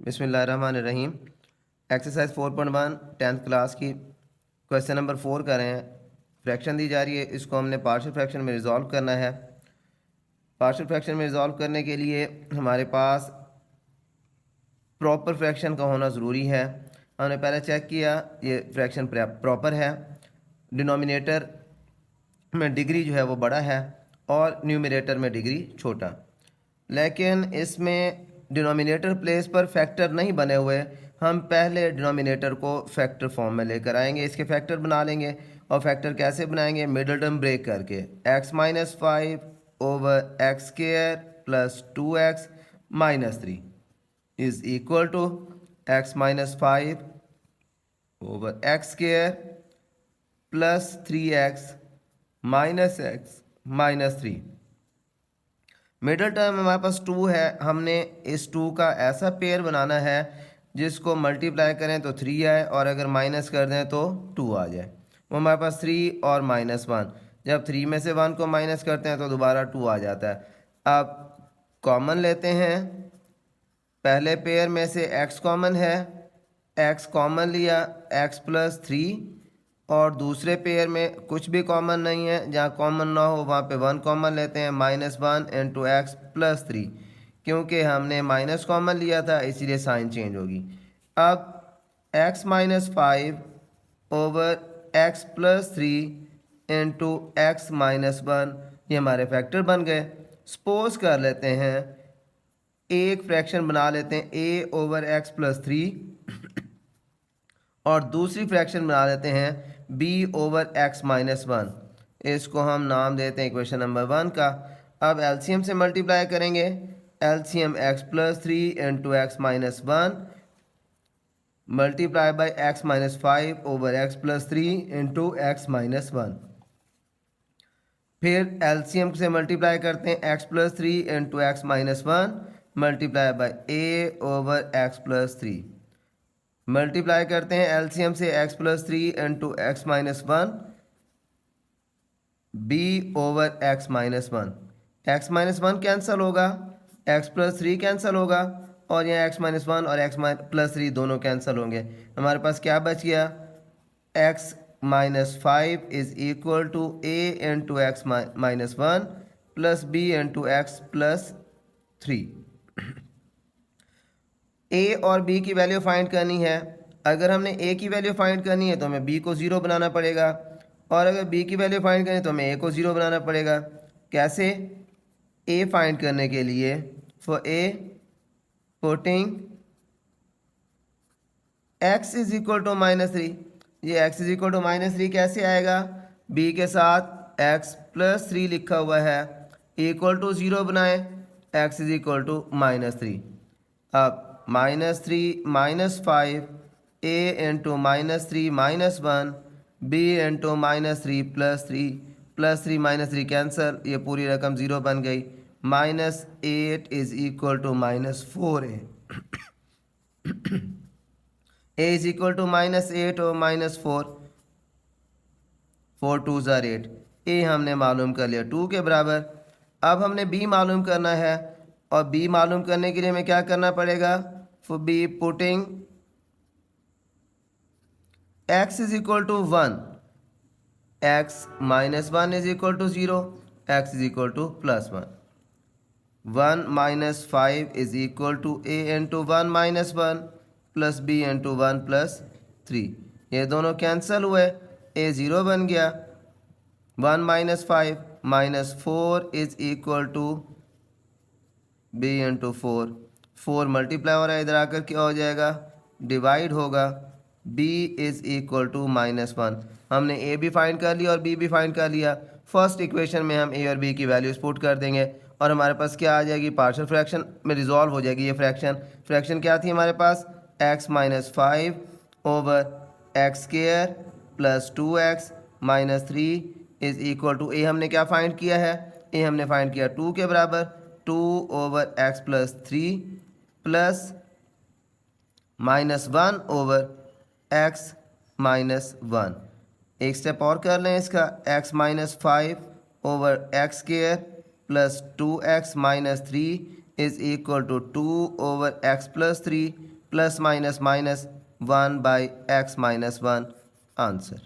बिस्मिल्लाहिर्रहमानिर्रहीम। Exercise 4.1 10th class की question number 4 कर रहे हैं। फ्रैक्शन दी जा रही है, इसको हमने पार्शियल फ्रैक्शन में रिजॉल्व करना है। पार्शियल फ्रैक्शन में रिजॉल्व करने के लिए हमारे पास प्रॉपर फ्रैक्शन का होना ज़रूरी है। हमने पहले चेक किया, ये फ्रैक्शन प्रॉपर है। डिनोमिनेटर में डिग्री जो है वो बड़ा है और न्यूमरेटर में डिग्री छोटा। लेकिन इसमें डिनोमिनेटर प्लेस पर फैक्टर नहीं बने हुए। हम पहले डिनोमिनेटर को फैक्टर फॉर्म में लेकर आएंगे, इसके फैक्टर बना लेंगे। और फैक्टर कैसे बनाएंगे? मिडल टर्म ब्रेक करके x-5/x² plus 2x-3 is equal to x-5/x² plus 3x-3। Middle term हमारे पास 2 है, हमने इस 2 का ऐसा पेयर बनाना है जिसको मल्टीप्लाई करें तो 3 आए और अगर माइनस कर दें तो 2 आ जाए। वो हमारे पास 3 और -1, जब 3 में से 1 को माइनस करते हैं तो दोबारा 2 आ जाता है। अब कॉमन लेते हैं, पहले पेयर में से x कॉमन है, x कॉमन लिया x प्लस 3, और दूसरे पेयर में कुछ भी कॉमन नहीं है, जहाँ कॉमन ना हो वहाँ पे 1 कॉमन लेते हैं, -1 इंटू एक्स प्लस 3। क्योंकि हमने माइनस कॉमन लिया था इसीलिए साइन चेंज होगी। अब x-5/x प्लस 3 इंटू x-1 ये हमारे फैक्टर बन गए। सपोज कर लेते हैं एक फ्रैक्शन बना लेते हैं a/x प्लस 3 और दूसरी फ्रैक्शन बना लेते हैं b/x-1। इसको हम नाम देते हैं इक्वेशन नंबर 1 का। अब एलसीएम से मल्टीप्लाई करेंगे, LCM x plus 3 into x-1 multiply by x-5/x plus 3 into x-1। फिर एलसीएम से मल्टीप्लाई करते हैं x plus 3 into x-1 multiply by a/x plus 3। Multiply करते हैं एलसीएम से x plus 3 into x-1 b/x-1। x-1 cancel होगा, x plus 3 cancel होगा और यहाँ x-1 और x प्लस 3 दोनों कैंसिल होंगे। हमारे पास क्या बच गया? x-5 is equal to a into x-1 plus b into x plus 3। a और b की वैल्यू फाइंड करनी है। अगर हमने a की वैल्यू फाइंड करनी है तो हमें b को 0 बनाना पड़ेगा, और अगर b की वैल्यू फाइंड करनी है तो हमें a को 0 बनाना पड़ेगा। कैसे? a फाइंड करने के लिए for a putting x is equal to -3। ये x इज इक्वल टू -3 कैसे आएगा? b के साथ x प्लस 3 लिखा हुआ है, इक्वल टू 0 बनाएं, x इज इक्वल टू -3। अब -3 -5 a into -3 -1 b into -3 plus 3 -3 cancel, ये पूरी रकम 0 बन गई। -8 is equal to -4a। a is equal to -8 और -4, 4 2s are 8। a हमने मालूम कर लिया 2 के बराबर। अब हमने b मालूम करना है, और b मालूम करने के लिए हमें क्या करना पड़ेगा? For b putting x is equal to 1, x-1 is equal to 0, x is equal to +1। 1 -5 is equal to a into 1 -1 plus b into 1 plus 3। ये दोनों कैंसिल हुए, a 0 बन गया। 1 -5 -4 is equal to b into 4। 4 multiply हो रहा है, इधर आकर क्या हो जाएगा? डिवाइड होगा। b is equal to -1। हमने a भी फाइंड कर लिया और b भी फाइंड कर लिया। फर्स्ट इक्वेशन में हम a और b की वैल्यूज पुट कर देंगे और हमारे पास क्या आ जाएगी? पार्शियल फ्रैक्शन में रिजॉल्व हो जाएगी ये फ्रैक्शन क्या थी हमारे पास? x-5/x² plus 2x-3 is equal to a हमने क्या फाइंड किया है? a हमने फाइंड किया 2 के बराबर, 2/x प्लस 3 प्लस -1/x-1। एक स्टेप और कर लें इसका, x-5/x² plus 2x-3 is equal to 2/x plus 3 plus minus minus 1/x - 1 answer.